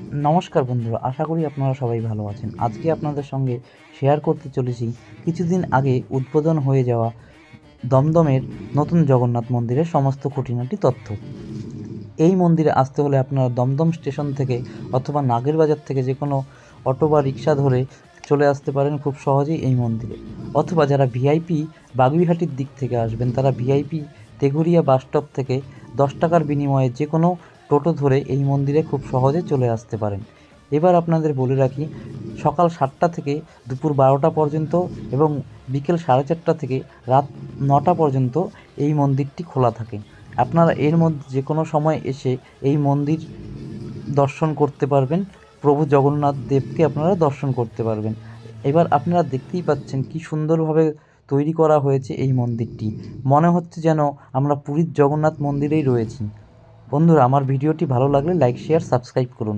নমস্কার বন্ধুরা, আশা করি আপনারা সবাই ভালো আছেন। আজকে আপনাদের সঙ্গে শেয়ার করতে চলেছি কিছুদিন আগে উদ্বোধন হয়ে যাওয়া দমদমের নতুন জগন্নাথ মন্দিরের সমস্ত খুঁটিনাটি তথ্য। এই মন্দিরে আসতে হলে আপনারা দমদম স্টেশন থেকে অথবা নাগেরবাজার থেকে যে কোনো অটো বা রিক্সা ধরে চলে আসতে পারেন খুব সহজেই এই মন্দিরে। অথবা যারা ভিআইপি বাগুইহাটির দিক থেকে আসবেন তারা ভিআইপি তেঘুরিয়া বাসস্টপ থেকে 10 টাকার বিনিময়ে যে কোনো টোটো ধরে এই মন্দিরে খুব সহজে চলে আসতে পারেন। এবার আপনাদের বলে রাখি, সকাল 7টা থেকে দুপুর 12টা পর্যন্ত এবং বিকেল 4:30 থেকে রাত 9টা পর্যন্ত এই মন্দিরটি খোলা থাকে। আপনারা এর মধ্যে যে কোনো সময় এসে এই মন্দির দর্শন করতে পারবেন। প্রভু জগন্নাথ দেবকে আপনারা দর্শন করতে পারবেন। এবার আপনারা দেখতেই পাচ্ছেন কি সুন্দরভাবে তৈরি করা হয়েছে এই মন্দিরটি। মনে হচ্ছে যেন আমরা পুরীর জগন্নাথ মন্দিরেই রয়েছি। বন্ধুরা, আমার ভিডিওটি ভালো লাগলে লাইক, শেয়ার, সাবস্ক্রাইব করুন।